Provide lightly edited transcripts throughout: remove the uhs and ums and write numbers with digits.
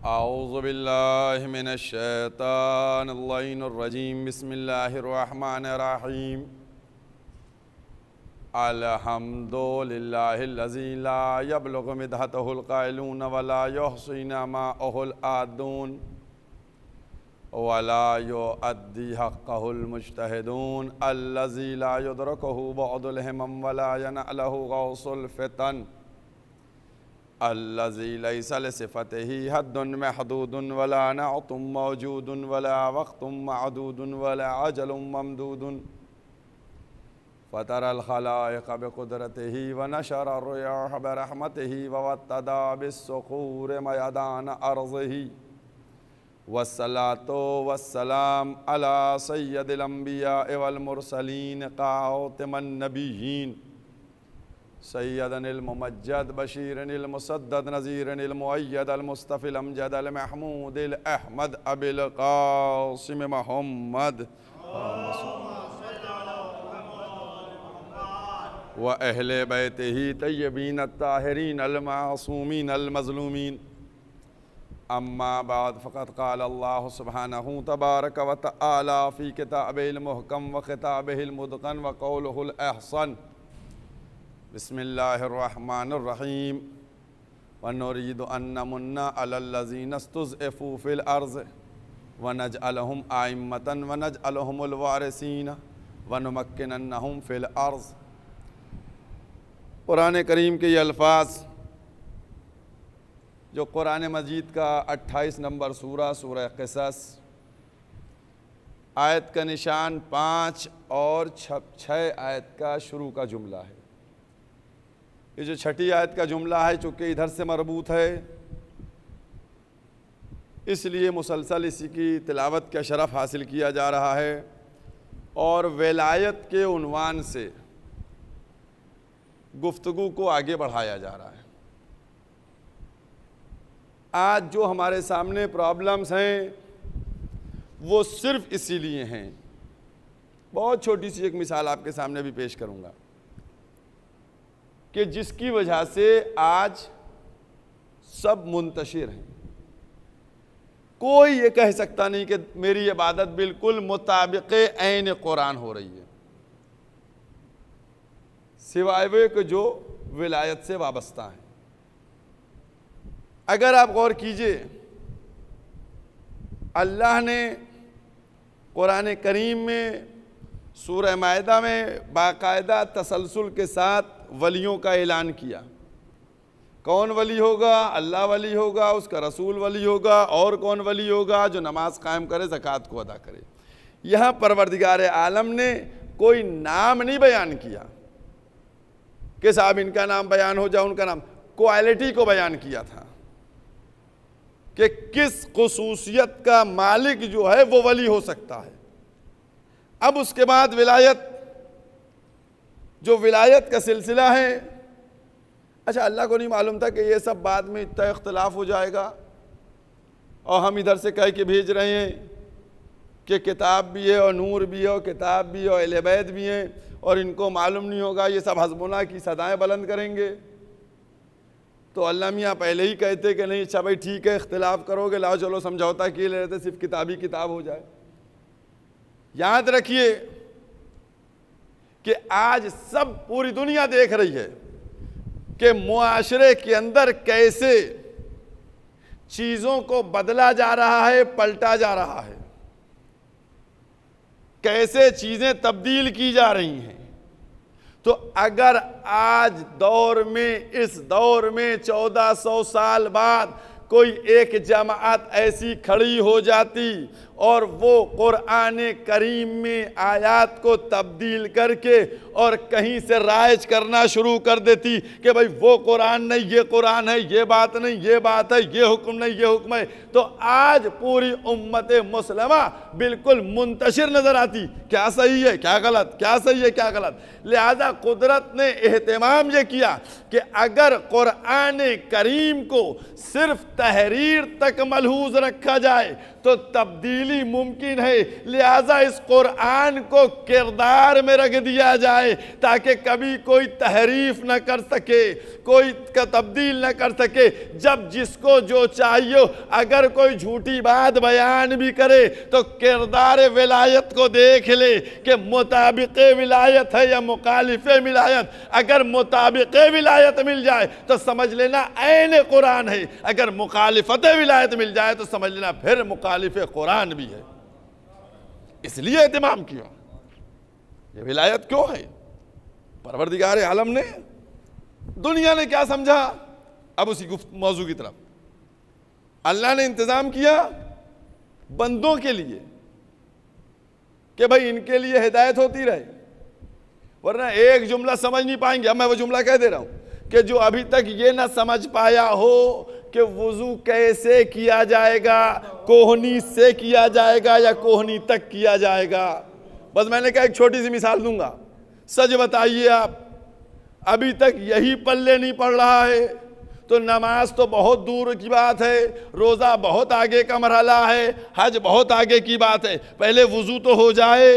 औज़ु बिल्लाहि मिनश शैतानिर रजीम बिस्मिल्लाहिर रहमानिर रहीम अल्हम्दुलिल्लाहिल्लज़ी ला यब्लुगु मिदहतहुल क़ाइलून वला युहसीना माअहुल आदून वला युअद्दी हक़्क़हुल मुज्तहिदून अल्लज़ी ला युदरकुहु बुअदुल हिमम वला यनअलहु गौसुल फ़ितन अल्लज़ी लैसा लिसिफ़तिही हद्दुन महदूदुन वला नअतुम मौजूदुन वला वक़्तुम मअदूदुन वला अजलुम ममदूदुन फ़तरल ख़लाइक़ बिक़ुदरतिही व नशरा अर्रियाह बिरहमतिही व वत्तदा बिस्सुख़ूर मयदान अर्ज़िही वस्सलातु वस्सलाम अला सय्यदिल अंबिया वल मुरसलीन क़ातिमन नबिय्यीन सय्यदनिल मुमज्जद बशीरनिल मुसद्दद नज़ीरनिल मुअय्यदल मुस्तफ़िल अमजदल महमूदिल अहमद अबिल क़ासिम मोहम्मद व अहले बैतिही तय्यबीन अत्ताहिरीन अल मासूमीन अल मज़लूमीन अम्मा बाद फ़क़द क़ाल अल्लाहु सुब्हानहु तबारक व तआला फ़ी किताबिहिल मुहकम व ख़िताबिहिल मुतक़न व क़ौलुहुल अहसन बिस्मिल्लाहिर्रहमानिर्रहीम व नुरीदु अन नमुन्ना अलल्लज़ीना इस्तुज़इफ़ू फ़िल अर्ज़ व नजअलहुम आइम्मतन व नजअलहुमुल वारिसीन व नुमक्किनन्नहुम फ़िल अर्ज़। कुरान करीम के ये अल्फाज जो कुरान मजीद का 28 नंबर सूरह क़िसस आयत का निशान 5 और 6 आयत का शुरू का जुमला है। ये जो छठी आयत का जुमला है चूँकि इधर से मरबूत है इसलिए मुसलसल इसी की तिलावत का शरफ़ हासिल किया जा रहा है और विलायत के उन्वान से गुफ्तगू को आगे बढ़ाया जा रहा है। आज जो हमारे सामने प्रॉब्लम्स हैं वो सिर्फ इसीलिए हैं। बहुत छोटी सी एक मिसाल आपके सामने भी पेश करूंगा कि जिसकी वजह से आज सब मुंतशिर हैं। कोई ये कह सकता नहीं कि मेरी इबादत बिल्कुल मुताबिक़े ऐन कुरान हो रही है, सिवाय वे कि जो विलायत से वाबस्ता हैं। अगर आप गौर कीजिए, अल्लाह ने कुरान करीम में सूरह मायदा में बाकायदा तसलसल के साथ वलियों का ऐलान किया। कौन वली होगा? अल्लाह वली होगा, उसका रसूल वली होगा, और कौन वली होगा? जो नमाज कायम करे, ज़कात को अदा करे। यहाँ परवरदिगार आलम ने कोई नाम नहीं बयान किया कि साहब इनका नाम बयान हो जाए, उनका नाम। क्वालिटी को बयान किया था कि किस खुसूसियत का मालिक जो है वो वली हो सकता है। अब उसके बाद विलायत, जो विलायत का सिलसिला है, अच्छा अल्लाह को नहीं मालूम था कि ये सब बाद में इतना इख्तलाफ हो जाएगा और हम इधर से कह के भेज रहे हैं कि किताब भी है और नूर भी है और किताब भी है और अहले बैत भी हैं और इनको मालूम नहीं होगा, ये सब हस्बुना की सदाएं बुलंद करेंगे। तो अल्लाह मियाँ पहले ही कहते कि नहीं, अच्छा भाई ठीक है, इख्तिलाफ करोगे, लाओ चलो समझौता किए ले रहते, सिर्फ किताबी किताब हो जाए। याद रखिए कि आज सब पूरी दुनिया देख रही है कि मुआशरे के अंदर कैसे चीज़ों को बदला जा रहा है, पलटा जा रहा है, कैसे चीज़ें तब्दील की जा रही हैं। तो अगर आज दौर में, इस दौर में 1400 साल बाद कोई एक जमात ऐसी खड़ी हो जाती और वो कुरान करीम में आयात को तब्दील करके और कहीं से राइज करना शुरू कर देती कि भाई वो कुरान नहीं, ये कुरान है, ये बात नहीं, ये बात है, ये हुक्म नहीं, ये हुक्म है, तो आज पूरी उम्मत मुस्लिमा बिल्कुल मुंतशिर नजर आती। क्या सही है, क्या गलत, क्या सही है, क्या गलत। लिहाजा कुदरत ने एहतमाम ये किया कि अगर कुरान करीम को सिर्फ तहरीर तक मलहूज रखा जाए तो तब्दीली मुमकिन है। लिहाजा इस कुरान को किरदार में रख दिया जाए ताकि कभी कोई तहरीफ न कर सके, कोई तब्दील न कर सके। जब जिसको जो चाहिए, अगर कोई झूठी बात बयान भी करे तो किरदार विलायत को देख ले कि मुताबिक विलायत है या मुखालिफ विलायत। अगर मुताबिक विलायत मिल जाए तो समझ लेना ऐन कुरान है, अगर मुखालिफत विलायत मिल जाए तो समझ लेना फिर मुखालिफ कुरान भी है। इसलिए एहतिमाम किया। ये विलायत क्यों है? परवरदिगार आलम ने, दुनिया ने क्या समझा? अब उसी मौजू की तरफ अल्लाह ने इंतजाम किया बंदों के लिए कि भाई इनके लिए हिदायत होती रहे, वरना एक जुमला समझ नहीं पाएंगे। अब मैं वो जुमला कह दे रहा हूं कि जो अभी तक ये ना समझ पाया हो कि वुजू कैसे किया जाएगा, कोहनी से किया जाएगा या कोहनी तक किया जाएगा। बस मैंने कहा एक छोटी सी मिसाल दूंगा। सच बताइए, आप अभी तक यही पल्ले नहीं पड़ रहा है तो नमाज तो बहुत दूर की बात है, रोज़ा बहुत आगे का मरहला है, हज बहुत आगे की बात है। पहले वुजू तो हो जाए।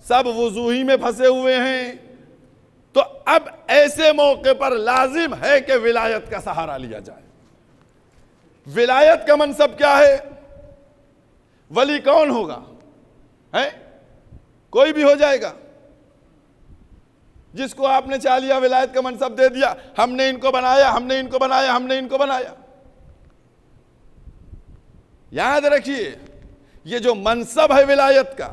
सब वुजू ही में फंसे हुए हैं। तो अब ऐसे मौके पर लाजिम है कि विलायत का सहारा लिया जाए। विलायत का मनसब क्या है? वली कौन होगा? है कोई भी हो जाएगा। जिसको आपने चाह लिया विलायत का मनसब दे दिया, हमने इनको बनाया, हमने इनको बनाया, हमने इनको बनाया। याद रखिए, ये जो मनसब है विलायत का,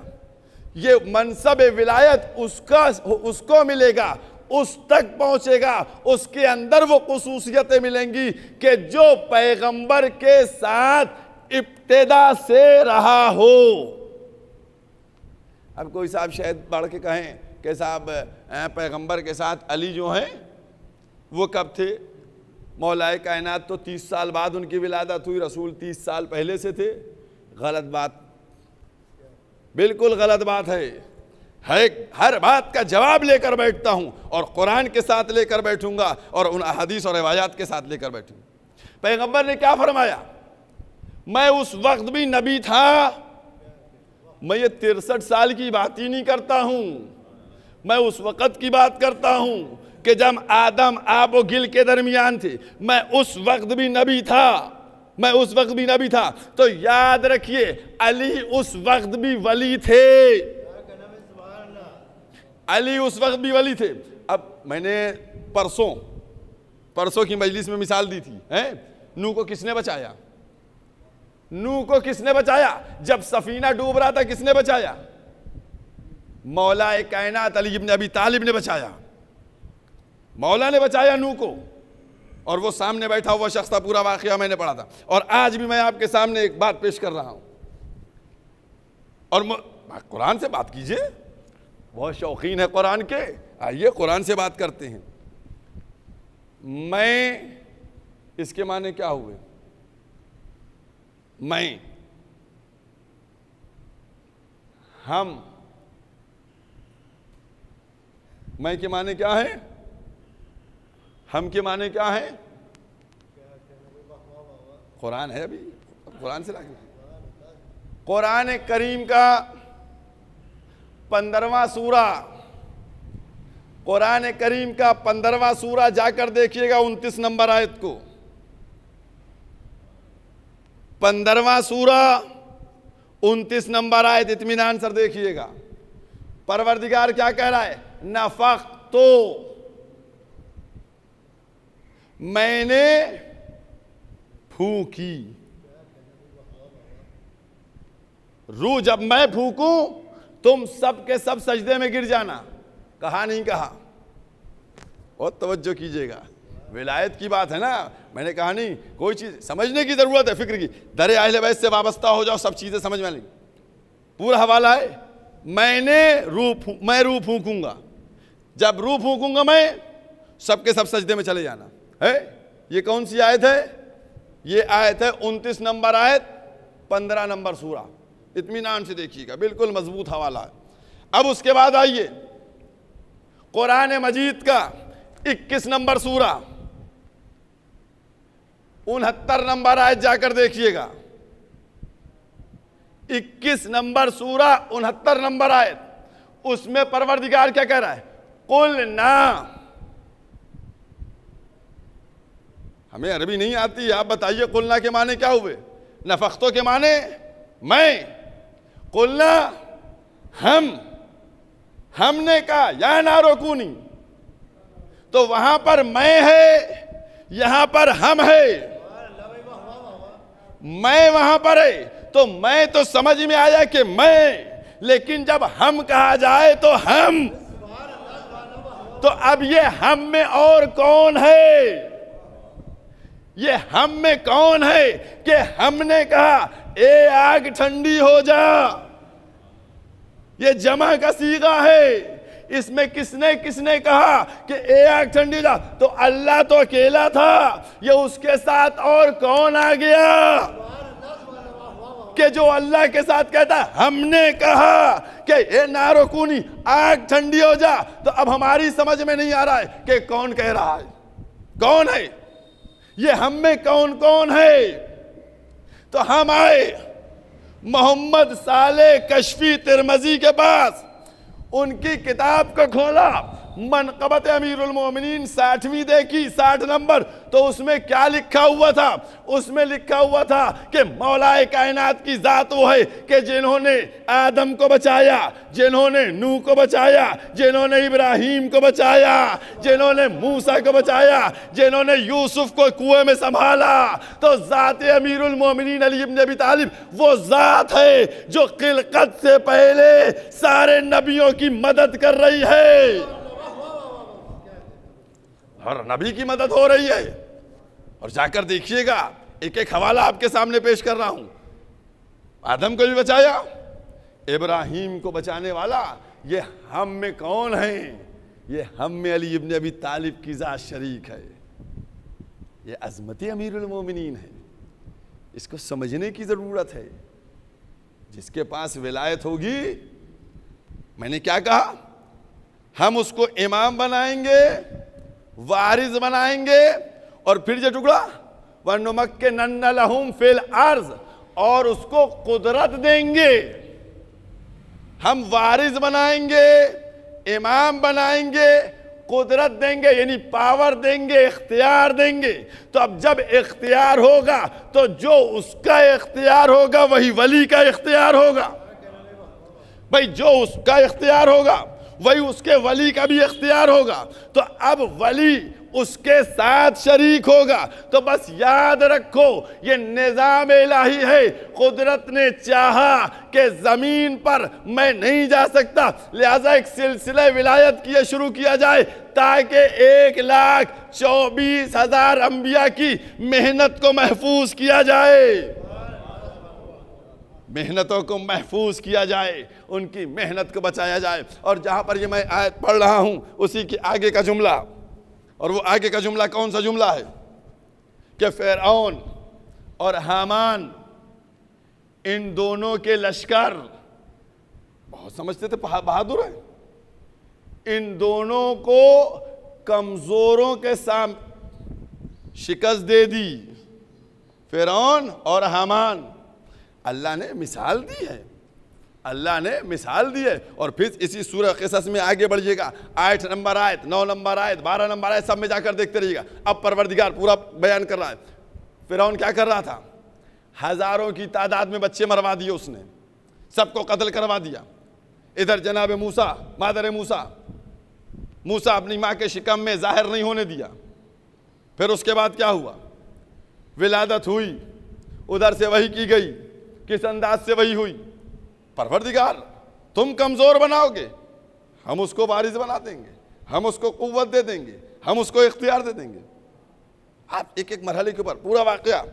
ये मनसब विलायत उसको मिलेगा, उस तक पहुंचेगा, उसके अंदर वो खुसूसियतें मिलेंगी कि जो पैगंबर के साथ इब्तिदा से रहा हो। अब कोई साहब शायद पढ़ के कहें कि साहब पैगंबर के साथ अली जो हैं वो कब थे? मौलाए कायनात तो 30 साल बाद उनकी विलादत हुई, रसूल 30 साल पहले से थे। गलत बात, बिल्कुल गलत बात है। हर बात का जवाब लेकर बैठता हूं और कुरान के साथ लेकर बैठूंगा और उन हदीस और रिवायात के साथ लेकर बैठूंगा। पैगंबर ने क्या फरमाया? मैं उस वक्त भी नबी था। मैं ये 63 साल की बात ही नहीं करता हूं, मैं उस वक़्त की बात करता हूं कि जब आदम आब व गिल के दरमियान थे। मैं उस वक्त भी नबी था, मैं उस वक्त भी नबी था। तो याद रखिए, अली उस वक्त भी वली थे। अली उस वक्त भी वली थे। अब मैंने परसों की मजलिस में मिसाल दी थी, नूह को किसने बचाया? नूह को किसने बचाया? जब सफीना डूब रहा था किसने बचाया? मौला कायनात अली इब्न अबी तालिब ने बचाया। मौला ने बचाया नूह को, और वो सामने बैठा हुआ शख्स था। पूरा वाकया मैंने पढ़ा था और आज भी मैं आपके सामने एक बात पेश कर रहा हूं। और कुरान से बात कीजिए, बहुत शौकीन है कुरान के, आइए कुरान से बात करते हैं। मैं, इसके माने क्या हुए? मैं, हम, मैं के माने क्या है? हम के माने क्या है? कुरान है, अभी कुरान से लाके कुरान करीम का 15वां सूरा, कुरान करीम का 15वां सूरा जाकर देखिएगा 29 नंबर आयत को। 15वां सूरा 29 नंबर आयत, इत्मीनान सर देखिएगा। परवरदिगार क्या कह रहा है? नफख तो, मैंने फूंकी। रूह जब मैं फूंकूं तुम सब के सब सजदे में गिर जाना। कहा नहीं कहा? बहुत तवज्जो कीजिएगा, विलायत की बात है ना। मैंने कहा नहीं, कोई चीज समझने की जरूरत है, फिक्र की। दर अहले बैत से वाबस्ता हो जाओ, सब चीजें समझ में नहीं। पूरा हवाला है, मैं रूह फूंकूंगा। जब रूह फूंकूंगा मैं, सबके सब सजदे में चले जाना है। ये कौन सी आयत है? ये आयत है 29 नंबर आयत, 15 नंबर सूरा। इत्मीनान से देखिएगा, बिल्कुल मजबूत हवाला है। अब उसके बाद आइए कुरान मजीद का 21 नंबर सूरा, 69 नंबर आयत जाकर देखिएगा, 21 नंबर सूरा 69 नंबर आयत, उसमें परवरदिगार क्या कह रहा है? कुल ना। हमें अरबी नहीं आती, आप बताइए कुलना के माने क्या हुए? नफख्तो के माने मैं, कुलना हमने कहा या ना रोकूनी, तो वहां पर मैं है, यहां पर हम है। मैं वहां पर है तो मैं तो समझ में आया कि मैं, लेकिन जब हम कहा जाए तो हम, तो अब ये हम में और कौन है? ये हम में कौन है कि हमने कहा ए आग ठंडी हो जा? ये जमा का सीगा है। इसमें किसने किसने कहा कि ए आग ठंडी हो जा? तो अल्लाह तो अकेला था, ये उसके साथ और कौन आ गया कि जो अल्लाह के साथ कहता है हमने कहा कि ए नारोकूनी आग ठंडी हो जा? तो अब हमारी समझ में नहीं आ रहा है कि कौन कह रहा है, कौन है ये हम में कौन कौन है? तो हम आए मोहम्मद साले कशफी तिरमजी के पास, उनकी किताब को खोला, मनक़बत अमीरुल मोमिनीन 60वीं देखी, 60 नंबर, तो उसमें क्या लिखा हुआ था? उसमें लिखा हुआ था कि मौलाए कायनात की जात वो है कि जिन्होंने आदम को बचाया, जिन्होंने नूह को बचाया, जिन्होंने इब्राहीम को बचाया, जिन्होंने मूसा को बचाया, जिन्होंने यूसुफ को कुएं में संभाला, तो जात अमीरुल मोमिनीन अली इब्न अबी तालिब वो जात है जो खिलकत से पहले सारे नबियों की मदद कर रही है। हर नबी की मदद हो रही है। और जाकर देखिएगा, एक एक हवाला आपके सामने पेश कर रहा हूं। आदम को भी बचाया, इब्राहीम को बचाने वाला ये हम में कौन है? ये हम में अली इब्न अबी तालिब की जात शरीक है। ये अज़मती अमीरुल मोमिनीन है। इसको समझने की जरूरत है। जिसके पास विलायत होगी, मैंने क्या कहा, हम उसको इमाम बनाएंगे, वारिस बनाएंगे, और फिर जो टुकड़ा वनुमक्किनन्ना लहुम फिल अर्ज़, और उसको कुदरत देंगे। हम वारिस बनाएंगे, इमाम बनाएंगे, कुदरत देंगे, यानी पावर देंगे, इख्तियार देंगे। तो अब जब इख्तियार होगा तो जो उसका इख्तियार होगा वही वली का इख्तियार होगा। भाई जो उसका इख्तियार होगा वही उसके वली का भी इख्तियार होगा। तो अब वली उसके साथ शरीक होगा। तो बस याद रखो, ये निज़ाम इलाही है। कुदरत ने चाहा कि ज़मीन पर मैं नहीं जा सकता, लिहाजा एक सिलसिला विलायत किया शुरू किया जाए, ताकि 1,24,000 अंबिया की मेहनत को महफूज किया जाए, मेहनतों को महफूज किया जाए, उनकी मेहनत को बचाया जाए। और जहाँ पर ये मैं आयत पढ़ रहा हूँ, उसी के आगे का जुमला, और वो आगे का जुमला कौन सा जुमला है कि फ़िरऔन और हामान, इन दोनों के लश्कर बहुत समझते थे, बहादुर है, इन दोनों को कमज़ोरों के सामने शिकस्त दे दी। फ़िरऔन और हामान, अल्लाह ने मिसाल दी है, अल्लाह ने मिसाल दी है। और फिर इसी सूरह क़िसस में आगे बढ़िएगा, 8 नंबर आयत, 9 नंबर आयत, 12 नंबर आयत, सब में जाकर देखते रहिएगा। अब परवरदिगार पूरा बयान कर रहा है। फ़िरऔन क्या कर रहा था? हज़ारों की तादाद में बच्चे मरवा दिए उसने, सबको कत्ल करवा दिया। इधर जनाब मूसा, मादर मूसा, मूसा अपनी माँ के शिकम में ज़ाहिर नहीं होने दिया। फिर उसके बाद क्या हुआ? विलादत हुई, उधर से वही की गई, किस अंदाज से वही हुई? परवरदिगार तुम कमज़ोर बनाओगे, हम उसको वारिस बना देंगे, हम उसको कुव्वत दे देंगे, हम उसको इख्तियार दे देंगे। आप एक एक मरहले के ऊपर पूरा वाक़या,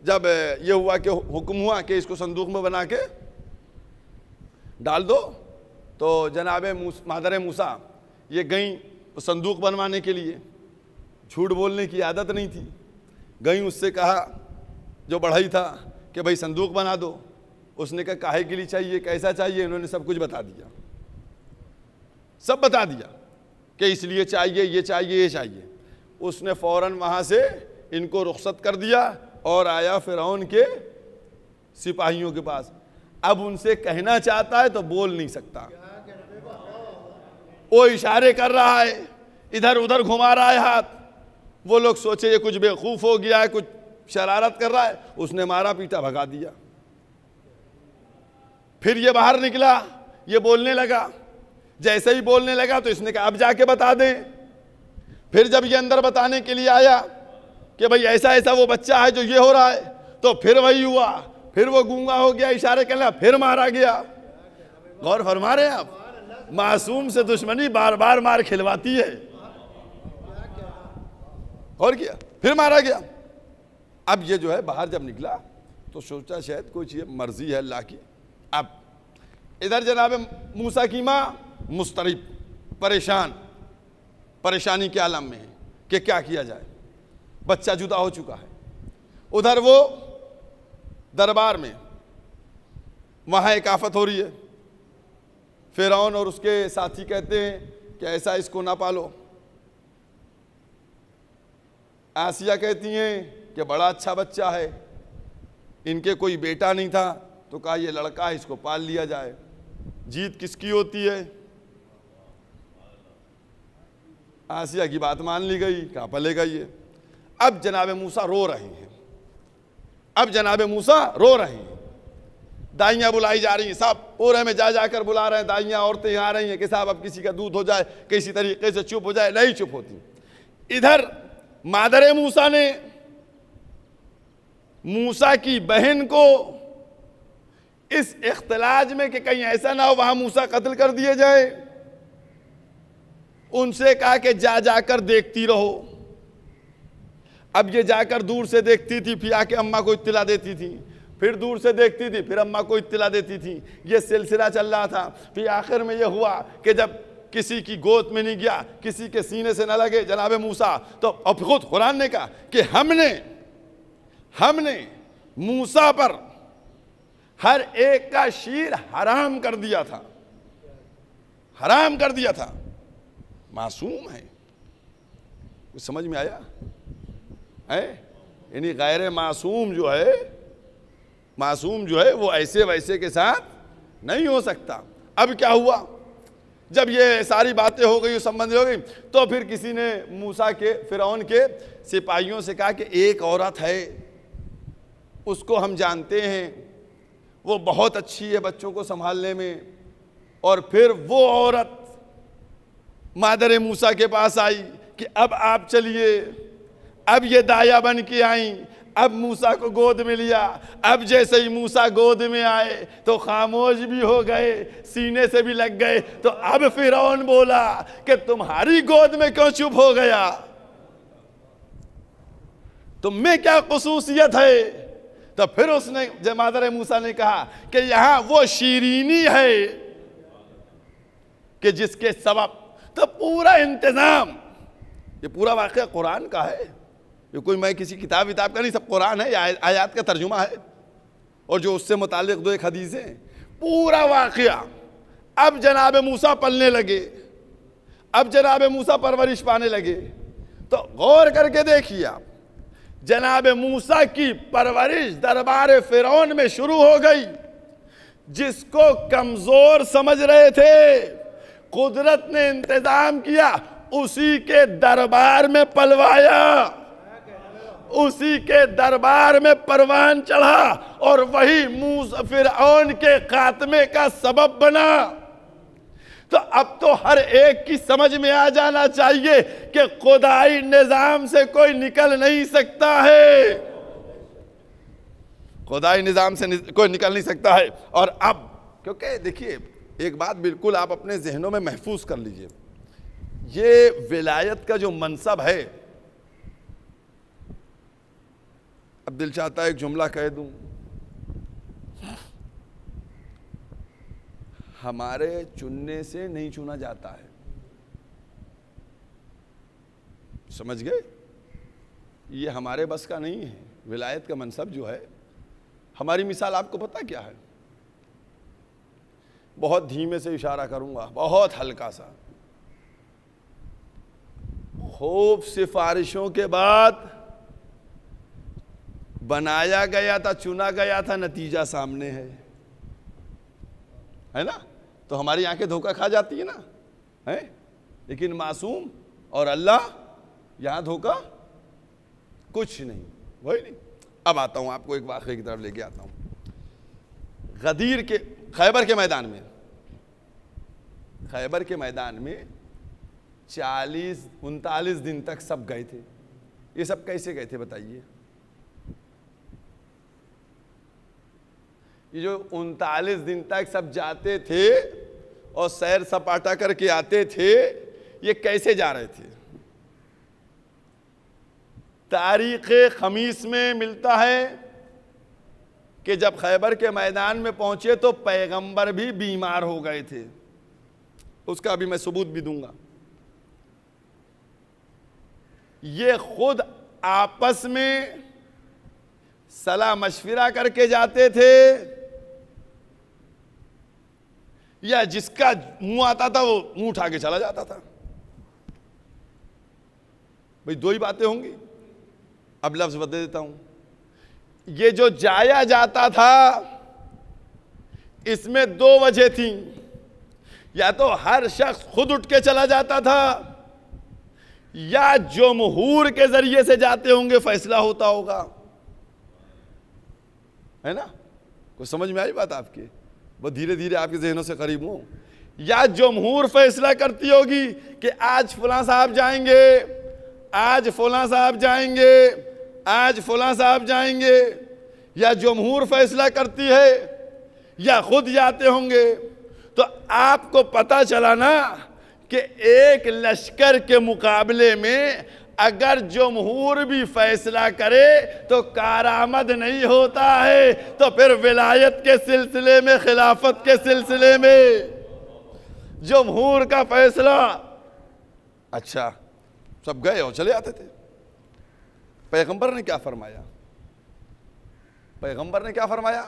जब ये हुआ कि हुक्म हुआ कि इसको संदूक में बना के डाल दो, तो जनाब मादर मूसा ये गई संदूक बनवाने के लिए। झूठ बोलने की आदत नहीं थी, गई, उससे कहा जो बढ़ई था कि भाई संदूक बना दो। उसने कहा काहे के लिए चाहिए, कैसा चाहिए? इन्होंने सब कुछ बता दिया, सब बता दिया कि इसलिए चाहिए, ये चाहिए, ये चाहिए। उसने फ़ौरन वहाँ से इनको रुखसत कर दिया और आया फिरौन के सिपाहियों के पास। अब उनसे कहना चाहता है तो बोल नहीं सकता, वो इशारे कर रहा है, इधर उधर घुमा रहा है हाथ। वो लोग सोचे ये कुछ बेवकूफ हो गया है, कुछ शरारत कर रहा है, उसने मारा पीटा भगा दिया। फिर ये बाहर निकला, ये बोलने लगा, जैसे ही बोलने लगा तो इसने कहा अब जाके बता दें। फिर जब ये अंदर बताने के लिए आया कि भाई ऐसा ऐसा वो बच्चा है जो ये हो रहा है, तो फिर वही हुआ, फिर वो गूंगा हो गया, इशारे करना, फिर मारा गया। गौर फरमा रहे हैं आप, मासूम से दुश्मनी बार बार मार खिलवाती है। और क्या, फिर मारा गया। अब ये जो है बाहर जब निकला तो सोचा शायद कुछ ये मर्जी है अल्लाह की। अब इधर जनाब मूसा की माँ मुस्तरिब, परेशानी के आलम में है कि क्या किया जाए, बच्चा जुदा हो चुका है। उधर वो दरबार में वहाँ एक आफत हो रही है। फिरौन और उसके साथी कहते हैं कि ऐसा इसको ना पालो। आसिया कहती हैं कि बड़ा अच्छा बच्चा है, इनके कोई बेटा नहीं था तो कहा ये लड़का है, इसको पाल लिया जाए। जीत किसकी होती है? आसिया की बात मान ली गई, कहा पलेगा ये। अब जनाब मूसा रो रहे हैं, दाइयाँ बुलाई जा रही हैं, सब पूरे में जा जाकर बुला रहे हैं, दाइयाँ औरतें आ रही हैं कि साहब अब किसी का दूध हो जाए, किसी तरीके से चुप हो जाए, नहीं चुप होती। इधर मादरे मूसा ने मूसा की बहन को इस इख्तिलाज में कि कहीं ऐसा ना हो वहां मूसा कत्ल कर दिए जाए, उनसे कहा कि जा जाकर देखती रहो। अब ये जाकर दूर से देखती थी, फिर आके अम्मा को इत्तिला देती थी, फिर दूर से देखती थी, फिर अम्मा को इत्तिला देती थी। ये सिलसिला चल रहा था। फिर आखिर में ये हुआ कि जब किसी की गोद में नहीं गया, किसी के सीने से न लगे जनाब मूसा, तो अब खुद कुरान ने कहा कि हमने मूसा पर हर एक का शीर हराम कर दिया था। मासूम है, कुछ समझ में आया है? यानी गैर मासूम जो है वो ऐसे वैसे के साथ नहीं हो सकता। अब क्या हुआ, जब ये सारी बातें हो गई, संबंध हो गई, तो फिर किसी ने मूसा के फिरौन के सिपाहियों से कहा कि एक औरत है, उसको हम जानते हैं, वो बहुत अच्छी है बच्चों को संभालने में। और फिर वो औरत मादर मूसा के पास आई कि अब आप चलिए। अब ये दाया बन के आई, अब मूसा को गोद में लिया। अब जैसे ही मूसा गोद में आए तो खामोश भी हो गए, सीने से भी लग गए। तो अब फिरौन बोला कि तुम्हारी गोद में क्यों चुप हो गया, तुम में क्या खुसूसियत है? तो फिर उसने मादर मूसा ने कहा कि यहां वो शीरीनी है कि जिसके सबब तो पूरा इंतजाम, ये पूरा वाकया कुरान का है, ये कोई मैं किसी किताब का नहीं, सब कुरान है, आयत का तर्जुमा है और जो उससे मुतालिक दो एक हदीस है, पूरा वाकया। अब जनाब मूसा पलने लगे, अब जनाब मूसा परवरिश पाने लगे। तो गौर करके देखिए आप, जनाब मूसा की परवरिश दरबार फिरौन में शुरू हो गई। जिसको कमजोर समझ रहे थे, कुदरत ने इंतजाम किया, उसी के दरबार में पलवाया, उसी के दरबार में परवान चढ़ा और वही मूसा फिरौन के खात्मे का सबब बना। तो अब तो हर एक की समझ में आ जाना चाहिए कि खुदाई निजाम से कोई निकल नहीं सकता है, खुदाई निजाम से कोई निकल नहीं सकता है। और अब क्योंकि देखिए एक बात बिल्कुल आप अपने जहनों में महफूज कर लीजिए, ये विलायत का जो मनसब है, अब दिल चाहता है एक जुमला कह दूं, हमारे चुनने से नहीं चुना जाता है, समझ गए? ये हमारे बस का नहीं है। विलायत का मनसब जो है, हमारी मिसाल आपको पता क्या है? बहुत धीमे से इशारा करूंगा, बहुत हल्का सा। खूब सिफारिशों के बाद बनाया गया था, चुना गया था, नतीजा सामने है ना। तो हमारी आंखें धोखा खा जाती है ना, है, लेकिन मासूम और अल्लाह, यहां धोखा कुछ नहीं, वही नहीं। अब आता हूं, आपको एक वाक़े की तरफ लेके आता हूं। गदीर के खैबर के मैदान में, खैबर के मैदान में 39 दिन तक सब गए थे। ये सब कैसे गए थे बताइए? ये जो 39 दिन तक सब जाते थे और सैर सपाटा करके आते थे, ये कैसे जा रहे थे? तारीख़ खमीस में मिलता है कि जब खैबर के मैदान में पहुंचे तो पैगंबर भी बीमार हो गए थे। उसका भी मैं सबूत भी दूंगा। ये खुद आपस में सलाह मशविरा करके जाते थे, या जिसका मुंह आता था वो मुंह उठा के चला जाता था? भाई दो ही बातें होंगी। अब लफ्ज बदल देता हूं। ये जो जाया जाता था, इसमें दो वजह थी। या तो हर शख्स खुद उठ के चला जाता था, या जमहूर के जरिए से जाते होंगे, फैसला होता होगा, है ना। कोई समझ में आई बात आपके? वो धीरे धीरे आपके जहनों से करीब हो। या जमहूर फैसला करती होगी कि आज फलां साहब जाएंगे, आज फलां साहब जाएंगे, आज फलां साहब जाएंगे। या जमहूर फैसला करती है, या खुद जाते होंगे। तो आपको पता चला ना कि एक लश्कर के मुकाबले में अगर जमहूर भी फैसला करे तो कारामद नहीं होता है। तो फिर विलायत के सिलसिले में, खिलाफत के सिलसिले में जमहूर का फैसला, अच्छा सब गए और चले आते थे। पैगंबर ने क्या फरमाया? पैगंबर ने क्या फरमाया?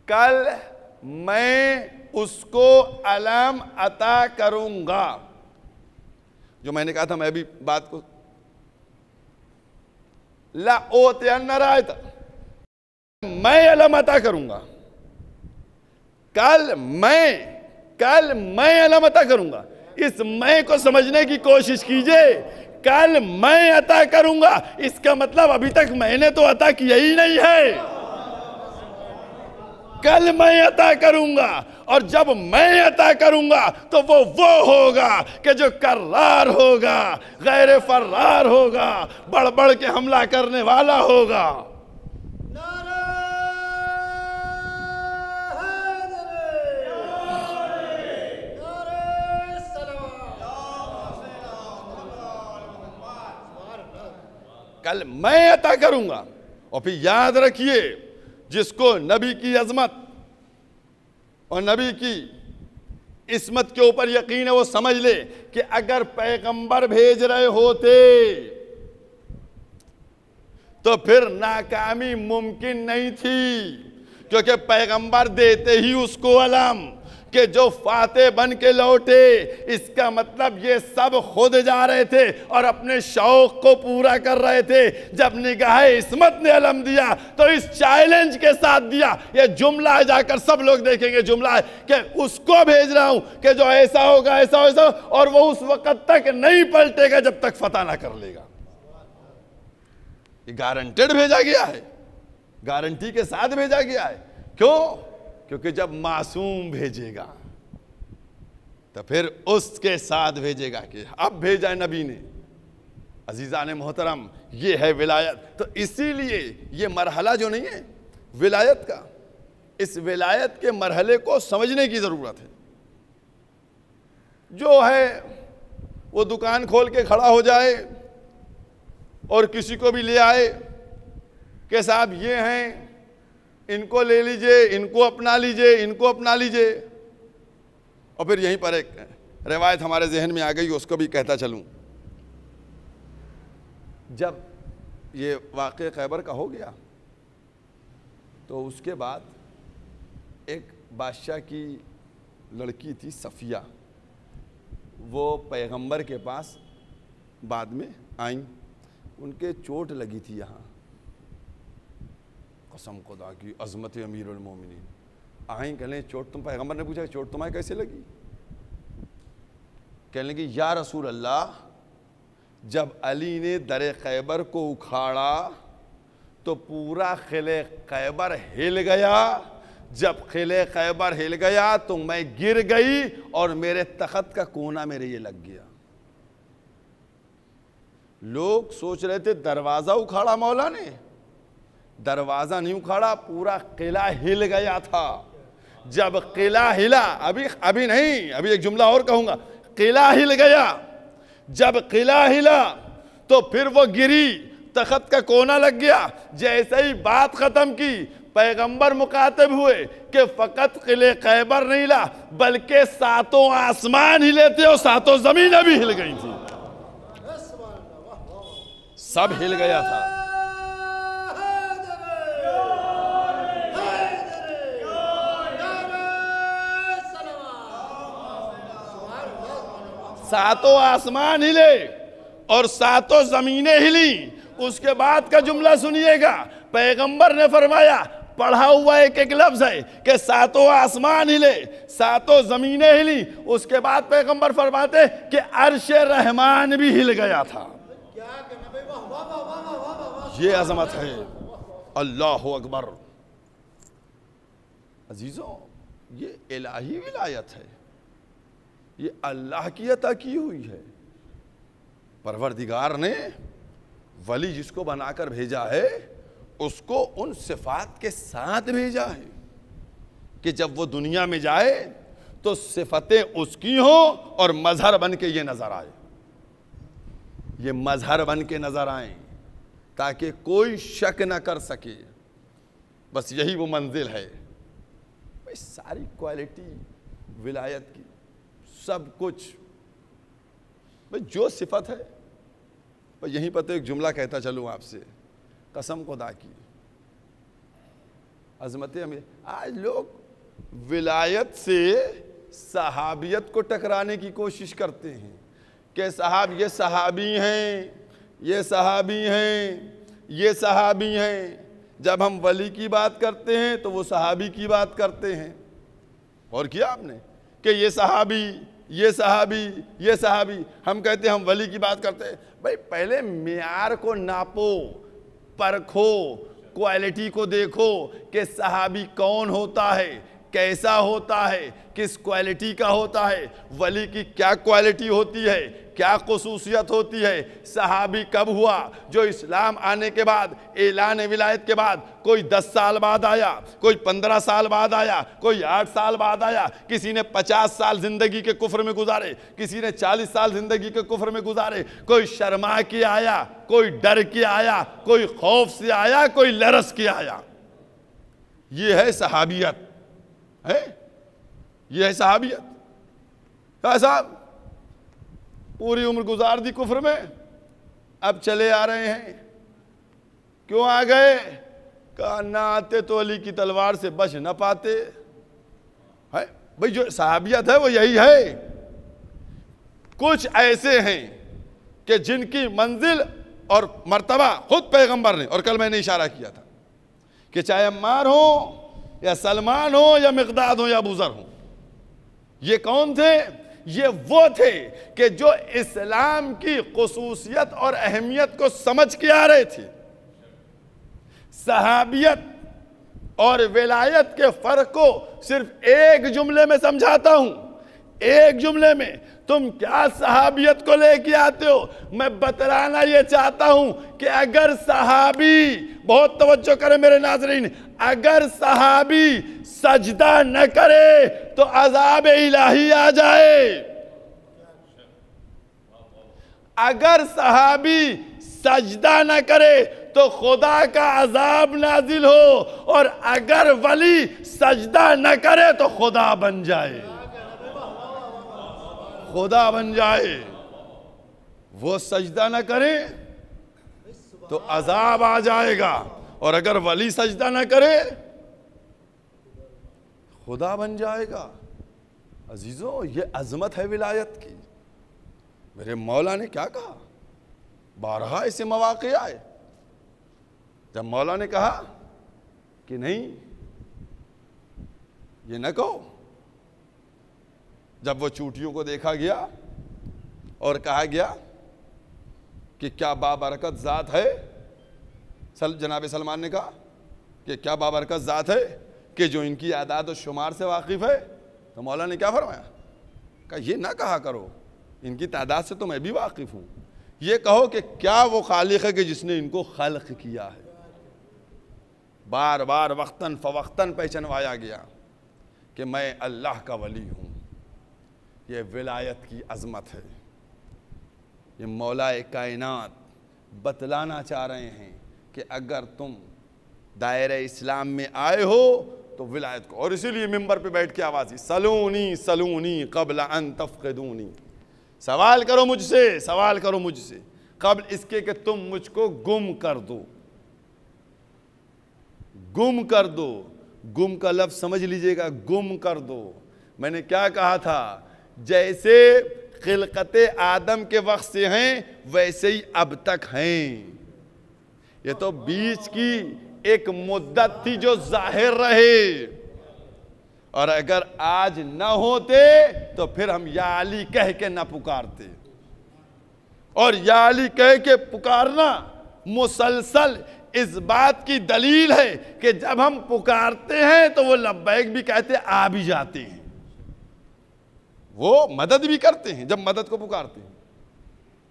कल मैं उसको अलम अता करूंगा। जो मैंने कहा था, मैं भी बात को ला मैं अलम अता करूंगा। कल मैं अलम अता करूंगा। इस मैं को समझने की कोशिश कीजिए। कल मैं अता करूंगा, इसका मतलब अभी तक मैंने तो अता किया ही नहीं है। कल मैं अता करूंगा, और जब मैं अता करूंगा तो वो होगा कि जो कर्रार होगा, गैर फर्रार होगा, बढ़ बढ़ के हमला करने वाला होगा। कल मैं अता करूंगा। और फिर याद रखिए, जिसको नबी की अजमत और नबी की इस्मत के ऊपर यकीन है, वो समझ ले कि अगर पैगंबर भेज रहे होते तो फिर नाकामी मुमकिन नहीं थी, क्योंकि पैगंबर देते ही उसको अलम कि जो फाते बन के लौटे। इसका मतलब ये सब खुद जा रहे थे और अपने शौक को पूरा कर रहे थे। जब निगाह इस्मत ने अलम दिया तो इस चैलेंज के साथ दिया। ये जुमला है, जाकर सब लोग देखेंगे, जुमला है कि उसको भेज रहा हूं कि जो ऐसा होगा, ऐसा ऐसा, और वो उस वक्त तक नहीं पलटेगा जब तक फतह ना कर लेगा। ये गारंटेड भेजा गया है, गारंटी के साथ भेजा गया है। क्यों? क्योंकि जब मासूम भेजेगा तो फिर उसके साथ भेजेगा कि अब भेजा है नबी ने। अजीज़ान मोहतरम, ये है विलायत। तो इसीलिए ये मरहला जो नहीं है विलायत का, इस विलायत के मरहले को समझने की ज़रूरत है। जो है वो दुकान खोल के खड़ा हो जाए और किसी को भी ले आए कि साहब ये हैं, इनको ले लीजिए, इनको अपना लीजिए, इनको अपना लीजिए। और फिर यहीं पर एक रिवायत हमारे जहन में आ गई, उसको भी कहता चलूं। जब ये वाक़या खैबर का हो गया तो उसके बाद एक बादशाह की लड़की थी सफ़िया, वो पैगंबर के पास बाद में आई। उनके चोट लगी थी यहाँ, कसम खुदा की अज़मत अमीरुल मोमिनीन। आए कहने चोट तुम, पैगंबर ने पूछा चोट तुम्हें कैसे लगी? कहने लगी या रसूल अल्लाह, जब अली ने दरे खैबर को उखाड़ा तो पूरा खिले खैबर हिल गया। जब खिले खैबर हिल गया तो मैं गिर गई और मेरे तख्त का कोना मेरे ये लग गया। लोग सोच रहे थे दरवाजा उखाड़ा मौला ने, दरवाजा नहीं उखाड़ा, पूरा किला हिल गया था। जब किला हिला, अभी नहीं, अभी एक जुमला और कहूंगा, किला हिल गया। जब किला हिला तो फिर वो गिरी, तख्त का कोना लग गया। जैसे ही बात खत्म की, पैगंबर मुखातिब हुए कि फकत किले खैबर नहीं हिला बल्कि सातों आसमान हिले थे और सातों जमीनें भी हिल गई थी, सब हिल गया था। सातों आसमान हिले और सातों जमीनें हिली। उसके बाद का जुमला सुनिएगा, पैगंबर ने फरमाया, पढ़ा हुआ एक एक लफ्ज है कि सातों आसमान हिले, सातों जमीनें हिली। उसके बाद पैगंबर फरमाते कि अर्श रहमान भी हिल गया था। ये अजमत है, अल्लाह अकबर। अजीजों, ये इलाही विलायत है, ये अल्लाह की अता की हुई है। परवरदिगार ने वली जिसको बनाकर भेजा है उसको उन सिफात के साथ भेजा है कि जब वो दुनिया में जाए तो सिफतें उसकी हो और मजहर बन के ये नजर आए, ये मजहर बन के नजर आए ताकि कोई शक न कर सके। बस यही वो मंजिल है भाई। सारी क्वालिटी विलायत की, सब कुछ भाई जो सिफत है। भाई यहीं पर तो एक जुमला कहता चलूँ आपसे, कसम खुदा की अजमत अमीर। आज लोग विलायत से सहाबियत को टकराने की कोशिश करते हैं कि साहब ये सहाबी हैं, ये सहाबी हैं, ये सहाबी हैं। जब हम वली की बात करते हैं तो वो सहाबी की बात करते हैं। और किया आपने कि ये सहाबी, ये सहाबी, ये सहाबी। हम कहते हैं हम वली की बात करते हैं। भाई पहले मियार को नापो, परखो, क्वालिटी को देखो कि सहाबी कौन होता है, कैसा होता है, किस क्वालिटी का होता है, वली की क्या क्वालिटी होती है, क्या खुसूसियत होती है। सहाबी कब हुआ? जो इस्लाम आने के बाद, ऐलान विलायत के बाद, कोई 10 साल बाद आया, कोई 15 साल बाद आया, कोई 8 साल बाद आया। किसी ने 50 साल जिंदगी के कुफ्र में गुजारे, किसी ने 40 साल जिंदगी के कुफ्र में गुजारे। कोई शर्मा के आया, कोई डर के आया, कोई खौफ से आया, कोई लरस के आया। ये है सहाबियत है, ये है सहाबियत। क्या साहब पूरी उम्र गुजार दी कुफ्र में, अब चले आ रहे हैं। क्यों आ गए? कहा ना आते तो अली की तलवार से बच न पाते। है भाई, जो सहाबियत है वो यही है। कुछ ऐसे हैं कि जिनकी मंजिल और मर्तबा खुद पैगंबर ने, और कल मैंने इशारा किया था कि चाहे अम्मार हो या सलमान हो या मिक़दाद हो या अबू ज़र हो, ये कौन थे? ये वो थे कि जो इस्लाम की खुसूसियत और अहमियत को समझ के आ रहे थे। सहाबियत और विलायत के फर्क को सिर्फ एक जुमले में समझाता हूं, एक जुमले में। तुम क्या सहाबियत को लेके आते हो? मैं बतलाना ये चाहता हूं कि अगर सहाबी, बहुत तवज्जो करें मेरे नाज़रीन, अगर सहाबी सजदा न करे तो अज़ाब इलाही आ जाए। अगर सहाबी सजदा न करे तो खुदा का अजाब नाजिल हो, और अगर वली सजदा न करे तो खुदा बन जाए, खुदा बन जाए। वो सजदा न करे तो अजाब आ जाएगा, और अगर वली सजदा न करे खुदा बन जाएगा। अजीजों, ये अजमत है विलायत की। मेरे मौला ने क्या कहा? बारहा ऐसे मौक़े आए जब मौला ने कहा कि नहीं, ये न कहो। जब वो चूटियों को देखा गया और कहा गया कि क्या बाबरकत ज़ात है, जनाब सलमान ने कहा कि क्या बाबरकत ज़ात है कि जो इनकी आदाद और शुमार से वाकिफ़ है, तो मौला ने क्या फरमाया, कहा ये ना कहा करो, इनकी तादाद से तो मैं भी वाकिफ़ हूँ, ये कहो कि क्या वो खालिक है कि जिसने इनको खल्क़ किया है। बार बार वक्तन फ़वक्तन पहचानवाया गया कि मैं अल्लाह का वली हूँ। ये विलायत की अज़मत है। ये मौलाए कायनात बतलाना चाह रहे हैं कि अगर तुम दायरे इस्लाम में आए हो तो विलायत को, और इसीलिए मिंबर पे बैठ के आवाज़, सलूनी सलूनी क़ब्ल अन तफ़क़िदूनी, सवाल करो मुझसे, सवाल करो मुझसे क़ब्ल इसके कि तुम मुझको गुम कर दो, गुम कर दो। गुम का लफ्ज़ समझ लीजिएगा, गुम कर दो। मैंने क्या कहा था, जैसे खिलकत आदम के वक्त से हैं वैसे ही अब तक हैं। ये तो बीच की एक मुद्दत थी जो जाहिर रहे, और अगर आज न होते तो फिर हम या अली कह के न पुकारते, और या अली कह के पुकारना मुसलसल इस बात की दलील है कि जब हम पुकारते हैं तो वो लब्बैक भी कहते, आ भी जाते हैं, वो मदद भी करते हैं। जब मदद को पुकारते हैं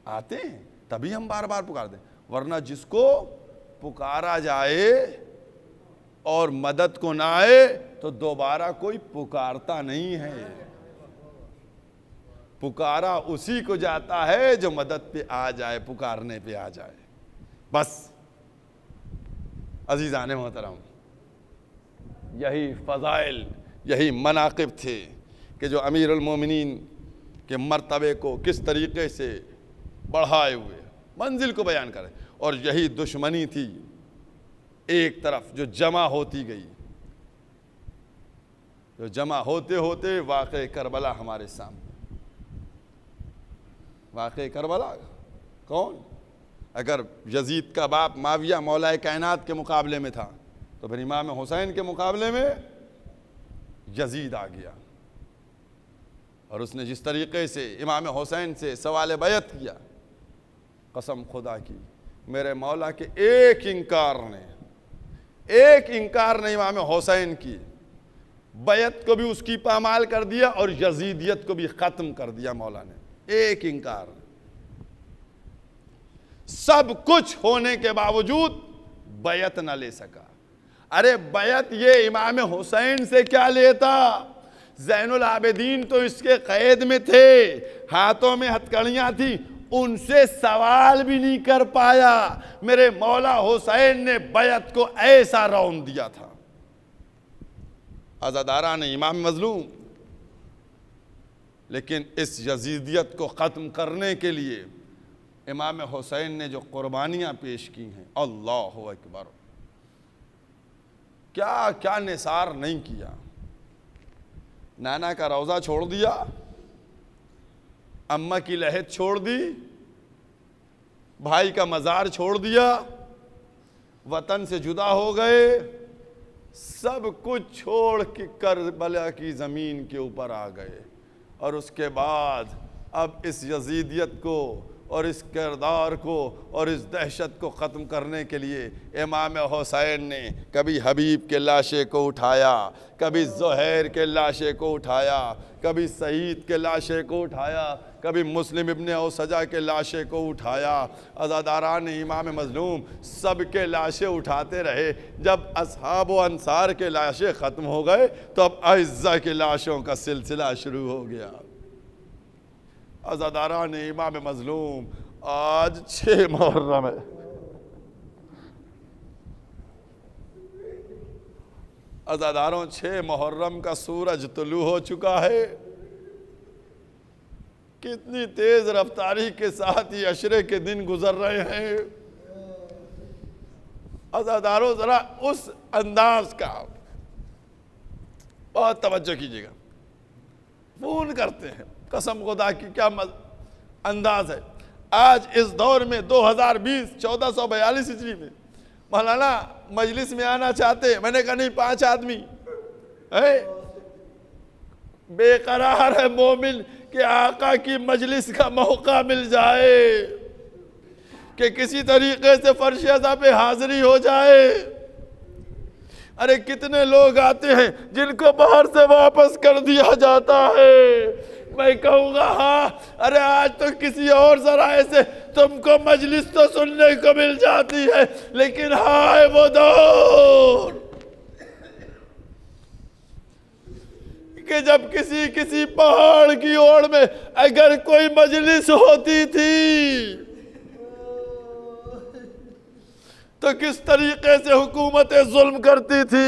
आते हैं, तभी हम बार बार पुकारते हैं। वरना जिसको पुकारा जाए और मदद को ना आए तो दोबारा कोई पुकारता नहीं है। पुकारा उसी को जाता है जो मदद पे आ जाए, पुकारने पे आ जाए। बस अजीज़ान मोहतरम, यही फ़ज़ाइल, यही मनाक़िब थे कि जो अमीरुल मोमिनीन के मर्तबे को किस तरीक़े से बढ़ाए हुए मंजिल को बयान करें। और यही दुश्मनी थी एक तरफ जो जमा होती गई, जो जमा होते होते वाक़े करबला हमारे सामने। वाक़े करबला कौन? अगर यजीद का बाप माविया मौलाए कायनात के मुकाबले में था तो फिर इमाम हुसैन के मुकाबले में यजीद आ गया, और उसने जिस तरीक़े से इमाम हुसैन से सवाल बैत किया, कसम खुदा की मेरे मौला के एक इनकार ने इमाम हुसैन की बैत को भी उसकी पामाल कर दिया और यजीदियत को भी ख़त्म कर दिया मौला ने। एक इनकार, सब कुछ होने के बावजूद बैत न ले सका। अरे बैत ये इमाम हुसैन से क्या लेता, ज़ैनुल आबिदीन तो इसके कैद में थे, हाथों में हथकड़ियाँ थी, उनसे सवाल भी नहीं कर पाया। मेरे मौला हुसैन ने बैत को ऐसा रौंद दिया था। अज़ादारा ने इमाम मज़लूम, लेकिन इस यजीदियत को ख़त्म करने के लिए इमाम हुसैन ने जो कुर्बानियाँ पेश की हैं, अल्लाहु अकबर, क्या क्या निसार नहीं किया। नाना का रोज़ा छोड़ दिया, अम्मा की लहद छोड़ दी, भाई का मज़ार छोड़ दिया, वतन से जुदा हो गए, सब कुछ छोड़ के करबला की ज़मीन के ऊपर आ गए। और उसके बाद अब इस यजीदियत को और इस किरदार को और इस दहशत को ख़त्म करने के लिए इमाम हुसैन ने कभी हबीब के लाशे को उठाया, कभी ज़ुहैर के लाशे को उठाया, कभी सईद के लाशे को उठाया, कभी मुस्लिम इब्ने औसजा के लाशे को उठाया। अज़ादारान इमाम मज़लूम सब के लाशे उठाते रहे। जब असहाब व अंसार के लाशे ख़त्म हो गए तो अब अइज़्ज़ा के लाशों का सिलसिला शुरू हो गया। अज़ादारान इमाम मज़लूम, आज 6 मुहर्रम है। अज़ादारों 6 मुहर्रम का सूरज तुलू हो चुका है। कितनी तेज रफ्तारी के साथ ये अशरे के दिन गुजर रहे हैं। अज़ादारों ज़रा उस अंदाज का बहुत तवज्जो कीजिएगा। फ़ोन करते हैं, कसम खुदा की क्या अंदाज है। आज इस दौर में 2020 1442 हिजरी में मौलाना मजलिस में आना चाहते, मैंने कहा नहीं 5 आदमी है। बेकरार है मोमिन कि आका की मजलिस का मौका मिल जाए, कि किसी तरीके से फर्श अज़ा पे हाजिरी हो जाए। अरे कितने लोग आते हैं जिनको बाहर से वापस कर दिया जाता है। मैं कहूँगा हाँ, अरे आज तो किसी और जराए से तुमको मजलिस तो सुनने को मिल जाती है, लेकिन हाय वो दौर कि जब किसी पहाड़ की ओर में अगर कोई मजलिस होती थी तो किस तरीके से हुकूमतें जुल्म करती थी।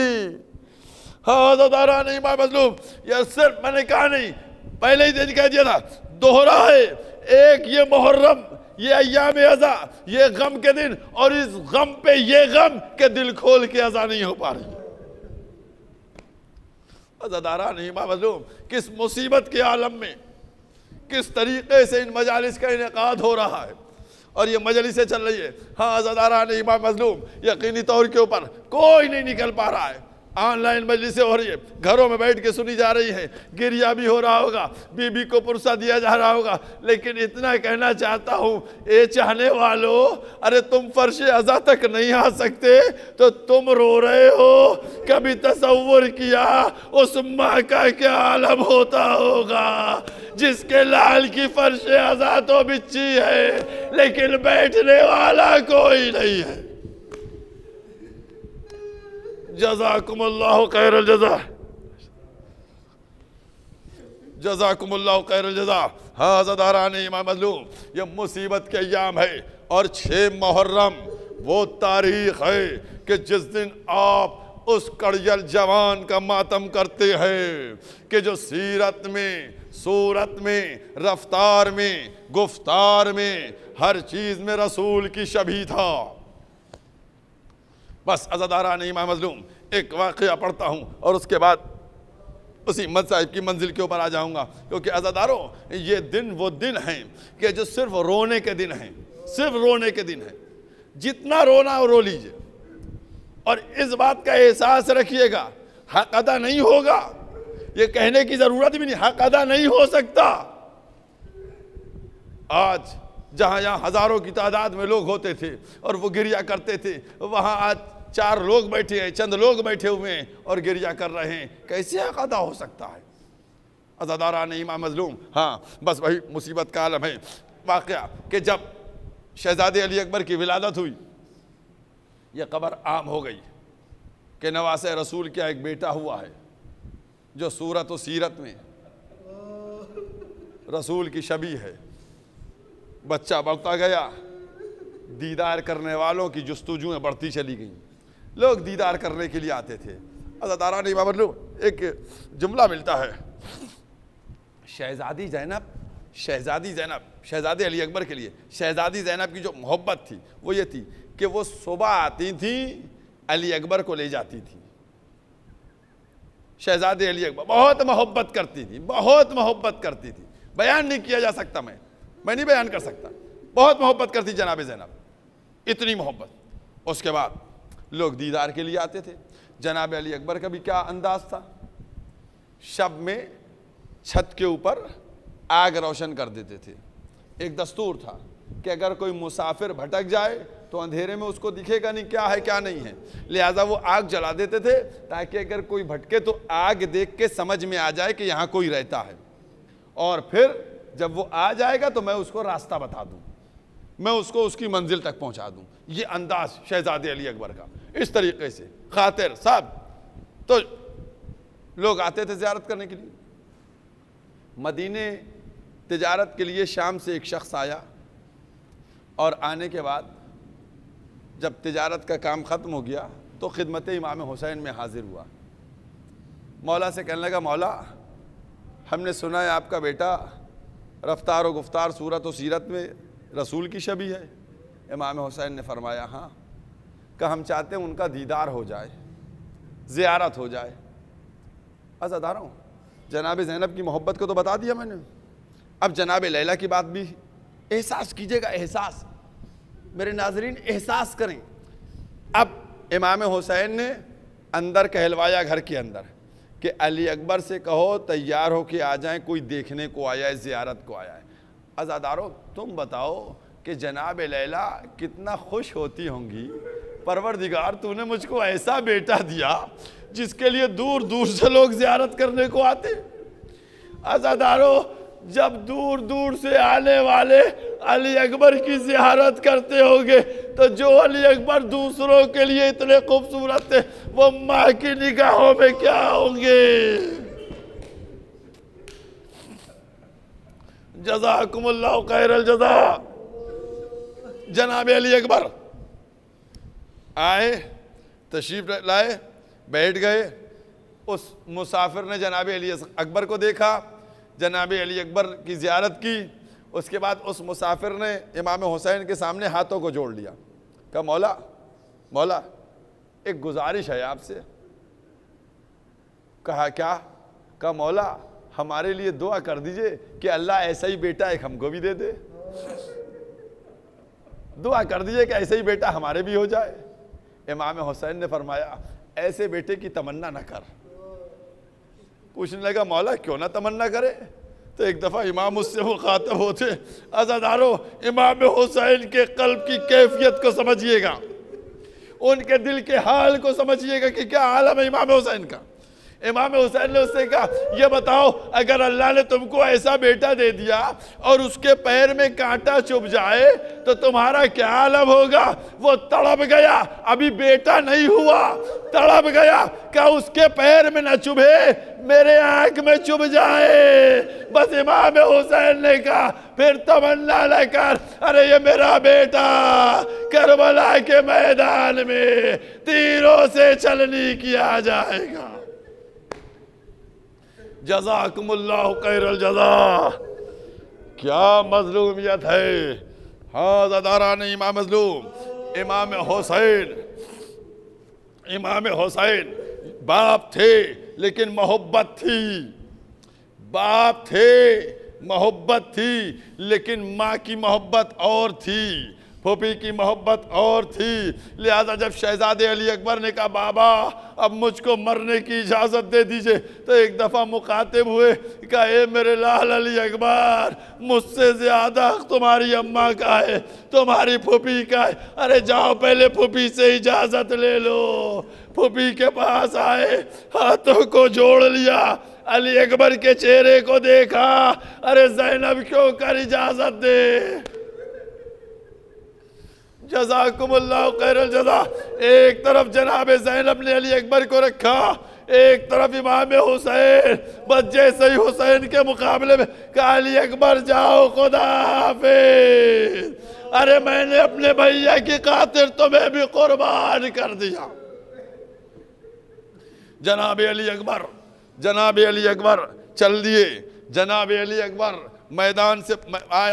हाँ ज़दारान इमाम मज़लूम, यह सिर्फ मैंने कहा नहीं, पहले ही दिन कह दिया था, दोहरा है। एक ये मुहर्रम, ये अय्याम अज़ा, ये गम के दिन, और इस गम पे ये गम के दिल खोल के अज़ा नहीं हो पा रही। ज़दारान इमाम मज़लूम, किस मुसीबत के आलम में किस तरीके से इन मजालिस का इनेकाद हो रहा है और ये मजलिसें चल रही है। हाँ ज़दारान इमाम मज़लूम, यकीनी तौर के ऊपर कोई नहीं निकल पा रहा है। ऑनलाइन मजलिसें हो रही है, घरों में बैठ के सुनी जा रही है, गिरिया भी हो रहा होगा, बीबी को पुरसा दिया जा रहा होगा। लेकिन इतना कहना चाहता हूँ, ए चाहने वालों, अरे तुम फर्श अज़ा तक नहीं आ सकते तो तुम रो रहे हो। कभी तसव्वुर किया उस माँ का क्या आलम होता होगा जिसके लाल की फर्श अज़ा तो बिच्छी है लेकिन बैठने वाला कोई नहीं है। जज़ाकुमुल्लाहु खैरल जज़ा, जज़ाकुमुल्लाहु खैरल जज़ा। हाँ ज़दारान इमाम मज़लूम, ये मुसीबत के अय्याम है और 6 मुहर्रम वो तारीख है कि जिस दिन आप उस कड़ियल जवान का मातम करते हैं कि जो सीरत में, सूरत में, रफ्तार में, गुफ्तार में, हर चीज़ में रसूल की शबीह था। बस अज़ादारान इमाम मज़लूम एक वाक़या पढ़ता हूँ और उसके बाद उसी मज़हब की मंजिल के ऊपर आ जाऊँगा, क्योंकि अज़ादारों ये दिन वो दिन हैं कि जो सिर्फ रोने के दिन हैं, सिर्फ रोने के दिन हैं। जितना रोना रो लीजिए और इस बात का एहसास रखिएगा, हक अदा नहीं होगा, ये कहने की ज़रूरत भी नहीं, हक अदा नहीं हो सकता। आज जहाँ यहाँ हज़ारों की तादाद में लोग होते थे और वो गिरिया करते थे, वहाँ आज 4 लोग बैठे हैं, चंद लोग बैठे हुए हैं और गिरिया कर रहे हैं। कैसे हक अदा हो सकता है? अज़ादारान इमाम मज़लूम, हाँ बस वही मुसीबत का आलम है। वाक़या कि जब शहज़ादे अली अकबर की विलादत हुई, यह खबर आम हो गई कि नवासे रसूल का एक बेटा हुआ है जो सूरत व सीरत में रसूल की शबीह है। बच्चा बढ़ता गया, दीदार करने वालों की जुस्तजुएं बढ़ती चली गईं, लोग दीदार करने के लिए आते थे। अज़ादारान इमाम मज़लूम, एक जुमला मिलता है, शहज़ादी ज़ैनब, शहज़ादे अली अकबर के लिए शहज़ादी ज़ैनब की जो मोहब्बत थी वो ये थी कि वो सुबह आती थी, अली अकबर को ले जाती थी। शहज़ादे अली अकबर बहुत मोहब्बत करती थी, बहुत मोहब्बत करती थी, बयान नहीं किया जा सकता, मैं नहीं बयान कर सकता। बहुत मोहब्बत करती जनाब ज़ैनब, इतनी मोहब्बत। उसके बाद लोग दीदार के लिए आते थे। जनाब अली अकबर का भी क्या अंदाज था, शब में छत के ऊपर आग रोशन कर देते थे। एक दस्तूर था कि अगर कोई मुसाफिर भटक जाए तो अंधेरे में उसको दिखेगा नहीं क्या है क्या नहीं है, लिहाजा वो आग जला देते थे ताकि अगर कोई भटके तो आग देख के समझ में आ जाए कि यहाँ कोई रहता है, और फिर जब वो आ जाएगा तो मैं उसको रास्ता बता दूं, मैं उसको उसकी मंजिल तक पहुंचा दूं। ये अंदाज शहज़ादे अली अकबर का। इस तरीके से खातिर साहब तो लोग आते थे ज़ियारत करने के लिए। मदीने तिजारत के लिए शाम से एक शख्स आया और आने के बाद जब तिजारत का काम ख़त्म हो गया तो खिदमत इमाम हुसैन में हाजिर हुआ। मौला से कहने लगा, मौला हमने सुना है आपका बेटा रफ्तार व गुफ्तार, सूरत व सीरत में रसूल की शबीह है। इमाम हुसैन ने फरमाया, हाँ, कि हम चाहते हैं उनका दीदार हो जाए, ज़ियारत हो जाए। अज़ादारों, जनाब ज़ैनब की मोहब्बत को तो बता दिया मैंने, अब जनाब लैला की बात भी एहसास कीजिएगा। एहसास, मेरे नाज़रीन एहसास करें अब इमाम हुसैन ने अंदर कहलवाया घर के अंदर कि अली अकबर से कहो तैयार हो के आ जाएं, कोई देखने को आया है, ज़ियारत को आया है। अज़ादारो तुम बताओ कि जनाब लैला कितना खुश होती होंगी, परवरदिगार तूने मुझको ऐसा बेटा दिया जिसके लिए दूर दूर से लोग ज़ियारत करने को आते। अज़ादारो जब दूर दूर से आने वाले अली अकबर की ज़ियारत करते होंगे तो जो अली अकबर दूसरों के लिए इतने खूबसूरत थे वो माँ की निगाहों में क्या होंगे। जज़ाकुमुल्लाहु खैरल जज़ा। जनाब अली अकबर आए, तशरीफ लाए, बैठ गए। उस मुसाफिर ने जनाब अली अकबर को देखा, जनाब अली अकबर की ज़ियारत की। उसके बाद उस मुसाफिर ने इमाम हुसैन के सामने हाथों को जोड़ लिया, कहा मौला मौला एक गुजारिश है आपसे। कहा क्या? कहा मौला हमारे लिए दुआ कर दीजिए कि अल्लाह ऐसा ही बेटा एक हमको भी दे दे। दुआ कर दीजिए कि ऐसा ही बेटा हमारे भी हो जाए। इमाम हुसैन ने फरमाया ऐसे बेटे की तमन्ना न कर। पूछने लगा मौला क्यों ना तमन्ना करे? तो एक दफ़ा इमाम उससे मुखातब होते, अज़ादारो इमाम हुसैन के कल्ब की कैफियत को समझिएगा, उनके दिल के हाल को समझिएगा कि क्या आलम है इमाम हुसैन का। इमाम हुसैन ने उससे कहा ये बताओ अगर अल्लाह ने तुमको ऐसा बेटा दे दिया और उसके पैर में कांटा चुभ जाए तो तुम्हारा क्या आलम होगा। वो तड़प गया, अभी बेटा नहीं हुआ, तड़प गया, क्या उसके पैर में न चुभे मेरे आंख में चुभ जाए। बस इमाम हुसैन ने कहा फिर तमन्ना न कर, अरे ये मेरा बेटा करबला के मैदान में तीरों से छलनी किया जाएगा। जज़ाकुमुल्लाहु खैरल जज़ा। क्या मजलूमियत है। हाँ ज़दारा ने इमाम मजलूम इमाम हुसैन बाप थे लेकिन मोहब्बत थी, बाप थे मोहब्बत थी लेकिन माँ की मोहब्बत और थी, फूफी की मोहब्बत और थी। लिहाजा जब शहजादे अली अकबर ने कहा बाबा अब मुझको मरने की इजाज़त दे दीजिए तो एक दफ़ा मुखातिब हुए, कहा ए मेरे लाल अली अकबर मुझसे ज़्यादा तुम्हारी अम्मा का है, तुम्हारी फूफी का है। अरे जाओ पहले फूफी से इजाज़त ले लो। फूफी के पास आए, हाथों को जोड़ लिया, अली अकबर के चेहरे को देखा, अरे ज़ैनब क्यों कर इजाज़त दे। जज़ाकुमुल्लाहु खैरल जज़ा। एक तरफ जनाब ज़ैनब ने अली अकबर को रखा, एक तरफ इमाम हुसैन। बस जैसे ही हुसैन के मुकाबले में कहा अली अकबर जाओ खुदा हाफिज़, अरे मैंने अपने भैया की खातिर तुम्हें भी कुर्बान कर दिया। जनाब अली अकबर चल दिए। जनाब अली अकबर मैदान से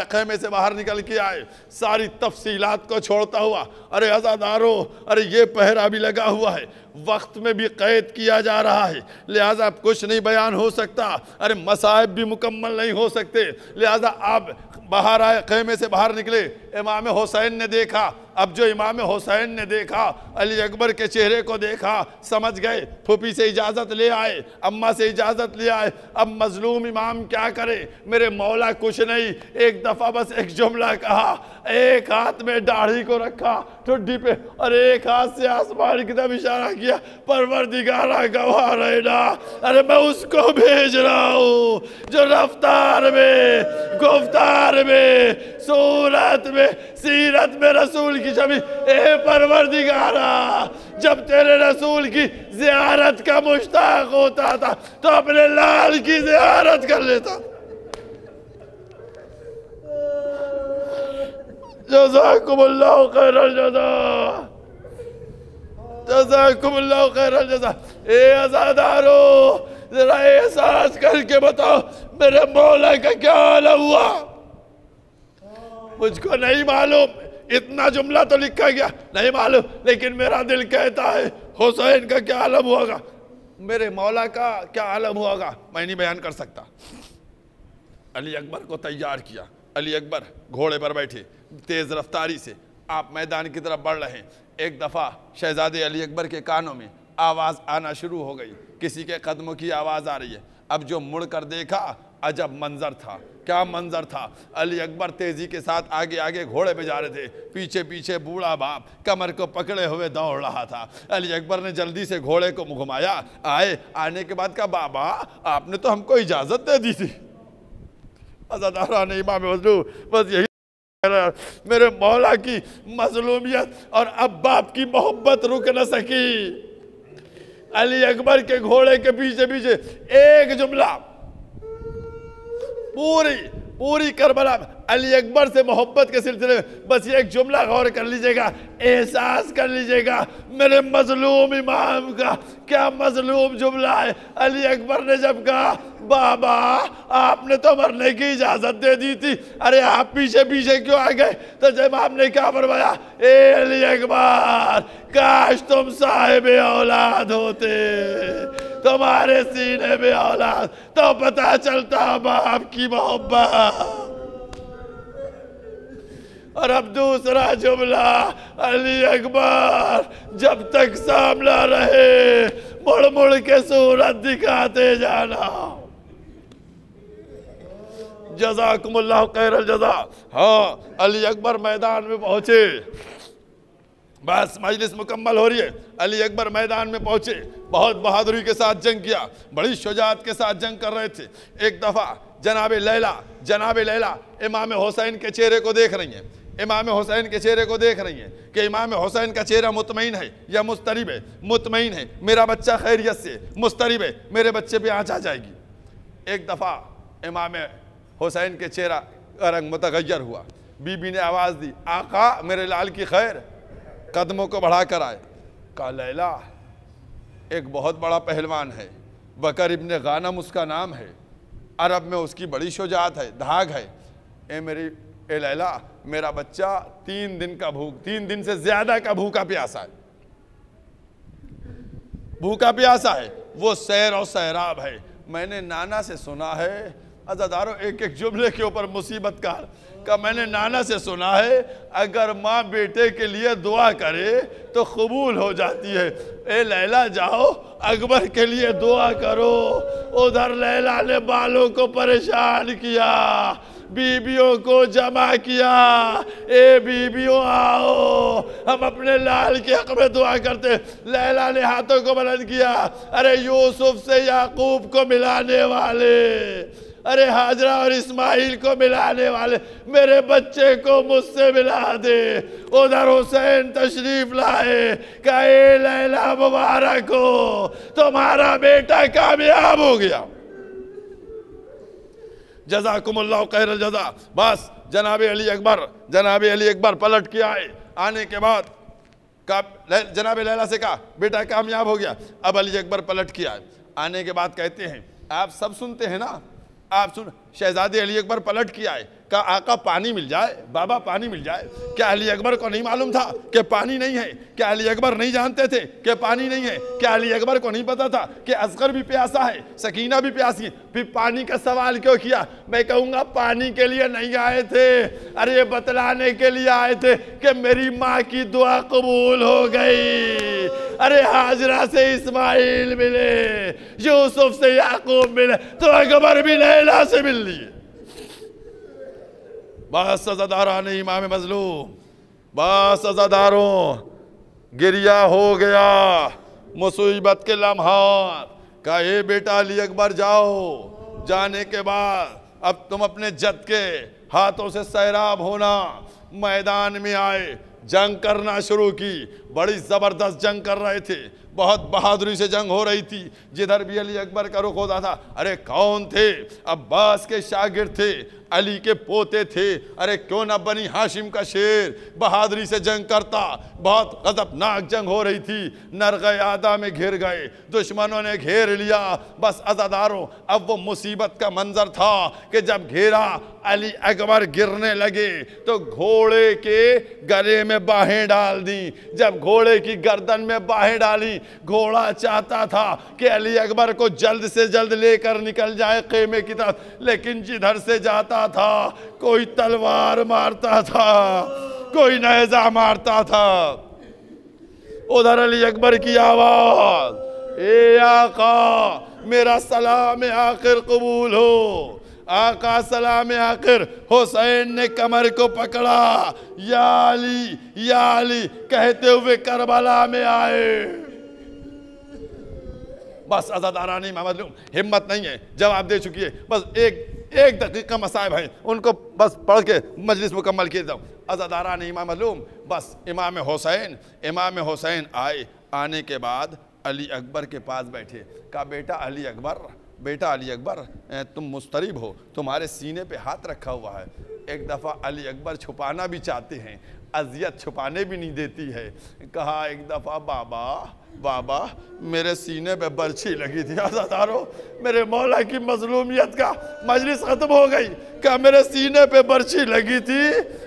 खेमे से बाहर निकल के आए, सारी तफसीलात को छोड़ता हुआ, अरे अज़ादारो अरे ये पहरा भी लगा हुआ है, वक्त में भी कैद किया जा रहा है, लिहाजा अब कुछ नहीं बयान हो सकता, अरे मसाइब भी मुकम्मल नहीं हो सकते। लिहाजा आप बाहर आए, खेमे से बाहर निकले। इमाम हुसैन ने देखा, अब जो इमाम हुसैन ने देखा अली अकबर के चेहरे को देखा, समझ गए, फूफी से इजाज़त ले आए, अम्मा से इजाज़त ले आए। अब मजलूम इमाम क्या करे, मेरे मौला कुछ नहीं, एक दफ़ा बस एक जुमला कहा, एक हाथ में दाढ़ी को रखा ठुड्डी पे और एक हाथ से आसमान की तरफ इशारा किया, परवरदिगारा गवाह रहना, अरे मैं उसको भेज रहा हूँ जो रफ्तार में, गुफ्तार में, सूरत में, सीरत में रसूल की छवि। ए परवरदिगारा जब तेरे रसूल की ज़ियारत का मुश्ताक होता था तो अपने लाल की ज़ियारत कर लेता। जज़ाकुमुल्लाहु खैरल जज़ा, जज़ाकुमुल्लाहु खैरल जज़ा। ए अज़ादारो जरा एहसास करके बताओ मेरे मौला का क्या हाल हुआ। मुझको नहीं मालूम, इतना जुमला तो लिखा गया नहीं मालूम, लेकिन मेरा दिल कहता है हुसैन का क्या आलम होगा, मेरे मौला का क्या आलम होगा मैं नहीं बयान कर सकता। अली अकबर को तैयार किया, अली अकबर घोड़े पर बैठे, तेज रफ्तारी से आप मैदान की तरफ बढ़ रहे हैं। एक दफ़ा शहजादे अली अकबर के कानों में आवाज़ आना शुरू हो गई, किसी के कदमों की आवाज़ आ रही है। अब जो मुड़ कर देखा, अजब मंजर था। क्या मंजर था! अली अकबर तेजी के साथ आगे आगे घोड़े पे जा रहे थे, पीछे पीछे बूढ़ा बाप कमर को पकड़े हुए दौड़ रहा था। अली अकबर ने जल्दी से घोड़े को घुमाया, आने के बाद कहा, बाबा आपने तो हमको इजाजत दे दी थी। अज़ादारान इमाम मज़लूम, बस यही मेरे मौला की मजलूमियत और अब बाप की मोहब्बत रुक न सकी। अली अकबर के घोड़े के पीछे पीछे एक जुमला, पूरी करबला अली अकबर से मोहब्बत के सिलसिले में बस ये एक जुमला गौर कर लीजिएगा, एहसास कर लीजिएगा मेरे मजलूम इमाम का क्या मजलूम जुमला है। अली अकबर ने जब कहा, बाबा आपने तो मरने की इजाजत दे दी थी, अरे आप पीछे पीछे क्यों आ गए? तो जब आपने क्या फरमाया, ए अली अकबर काश तुम साहिब औलाद होते, तुम्हारे सीने में औलाद, तो पता चलता बाप की मोहब्बत। और अब दूसरा जुमला, अली अकबर जब तक सामला रहे मुड़ मुड़ के सूरत दिखाते जाना। जज़ाकुमुल्लाह खैरल जज़ा। हाँ, अली अकबर मैदान में पहुंचे, बस मजलिस मुकम्मल हो रही है। अली अकबर मैदान में पहुंचे, बहुत बहादुरी के साथ जंग किया, बड़ी शुजाअत के साथ जंग कर रहे थे। एक दफ़ा जनाब लैला इमाम हुसैन के चेहरे को देख रही हैं, इमाम हुसैन के चेहरे को देख रही हैं कि इमाम हुसैन का चेहरा मुतमईन है या मुस्तरिब है। मुतमईन है, मेरा बच्चा खैरियत से, मुस्तरिब है, मेरे बच्चे पे आँच आ जाएगी। एक दफ़ा इमाम हुसैन के चेहरा का रंग मुतगय्यर हुआ। बीबी ने आवाज़ दी, आका मेरे लाल की खैर। कदमों को बढ़ा कर आए, कहा लैला एक बहुत बड़ा पहलवान है, बकर इब्ने गानम उसका नाम है, अरब में उसकी बड़ी शुजाअत है, धाग है। ए लैला मेरा बच्चा 3 दिन का 3 दिन से ज्यादा का भूखा प्यासा है, भूखा प्यासा है, वो सैर और सैराब है। मैंने नाना से सुना है, अज़ादारों एक एक जुमले के ऊपर मुसीबत का मैंने नाना से सुना है, अगर माँ बेटे के लिए दुआ करे तो कबूल हो जाती है। ए लैला जाओ अकबर के लिए दुआ करो। उधर लैला ने बालों को परेशान किया, बीबियों को जमा किया, ए बीबियों आओ हम अपने लाल के हक में दुआ करते। लैला ने हाथों को बुलंद किया, अरे यूसुफ से याकूब को मिलाने वाले, अरे हाजरा और इस्माइल को मिलाने वाले, मेरे बच्चे को मुझसे मिला दे। उधर हुसैन तशरीफ लाए, कहे लैला मुबारक हो, तुम्हारा बेटा कामयाब हो गया। जज़ाकुमुल्लाह खैरल जज़ा। बस जनाब अली अकबर पलट के आए। आने के बाद जनाब लैला से कहा, बेटा कामयाब हो गया। अब अली अकबर पलट के आए। आने के बाद कहते हैं, आप सब सुनते हैं ना, आप सुन। शहजादे अली अकबर पलट के आए, कहा आका पानी मिल जाए, बाबा पानी मिल जाए। क्या अली अकबर को नहीं मालूम था कि पानी नहीं है? क्या अली अकबर नहीं जानते थे कि पानी नहीं है? क्या अली अकबर को नहीं पता था कि असगर भी प्यासा है, सकीना भी प्यासी है? फिर पानी का सवाल क्यों किया? मैं कहूँगा पानी के लिए नहीं आए थे, अरे ये बतलाने के लिए आए थे कि मेरी माँ की दुआ कबूल हो गई। अरे हाजरा से इस्माइल मिले, यूसुफ से याकूब मिले, तो अकबर भी लैला से मिल लिए। बस अज़ादारान इमाम मज़लूम, बस अज़ादारों गिरिया हो गया मुसीबत के लम्हात। कहा ए बेटा अली अकबर जाओ। जाने के बाद अब तुम अपने जद के हाथों से सैराब होना। मैदान में आए, जंग करना शुरू की। बड़ी ज़बरदस्त जंग कर रहे थे, बहुत बहादुरी से जंग हो रही थी। जिधर भी अली अकबर का रुख होता था, अरे कौन थे? अब्बास के शागिर्द थे, अली के पोते थे, अरे क्यों ना बनी हाशिम का शेर बहादुरी से जंग करता। बहुत गजबनाक जंग हो रही थी। नरगयादा में घिर गए, दुश्मनों ने घेर लिया। बस अज़ादारों अब वो मुसीबत का मंजर था कि जब घेरा, अली अकबर गिरने लगे तो घोड़े के गले में बाहें डाल दी। जब घोड़े की गर्दन में बाहें डाली, घोड़ा चाहता था कि अली अकबर को जल्द से जल्द लेकर निकल जाए खेमे की तरफ, लेकिन जिधर से जाता था कोई तलवार मारता था। कोई नेज़ा मारता था। उधर अली अकबर की आवाज, ए आका मेरा सलाम आखिर कबूल हो। आका सलाम आखिर। हुसैन ने कमर को पकड़ा, या अली कहते हुए करबला में आए। बस अज़ादारानी मजलूम हिम्मत नहीं है, जवाब दे चुकी है, बस एक दकीका मसाइब है, उनको बस पढ़ के मजलिस मुकम्मल किए जाओ। अज़ादारानी मजलूम बस इमाम हुसैन आए। आने के बाद अली अकबर के पास बैठे। कहा बेटा अली अकबर तुम मुस्तरिब हो, तुम्हारे सीने पे हाथ रखा हुआ है। एक दफ़ा अली अकबर छुपाना भी चाहते हैं, अजियत छुपाने भी नहीं देती है। कहा एक दफ़ा बाबा मेरे सीने पे बर्छी लगी थी। आज़ादारो मेरे मौला की मजलूमियत का मजलिस ख़त्म हो गई। क्या मेरे सीने पे बर्छी लगी थी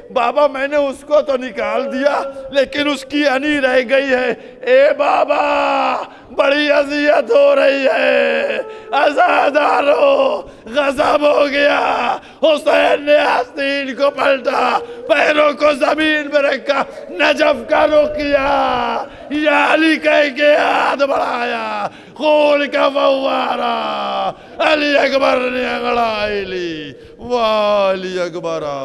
बाबा, मैंने उसको तो निकाल दिया लेकिन उसकी अनी रह गई है। ए बाबा बड़ी अजियत हो रही है। आज़ादारो गज़ब हो गया। हुसैन ने आस्तीन को पलटा, पैरों को जमीन में रखा, नजफ का रुख किया, या अली कह के हाथ बढ़ाया, खून का फव्वारा अली अकबर ने अंगड़ाई ली। वाली अकबरा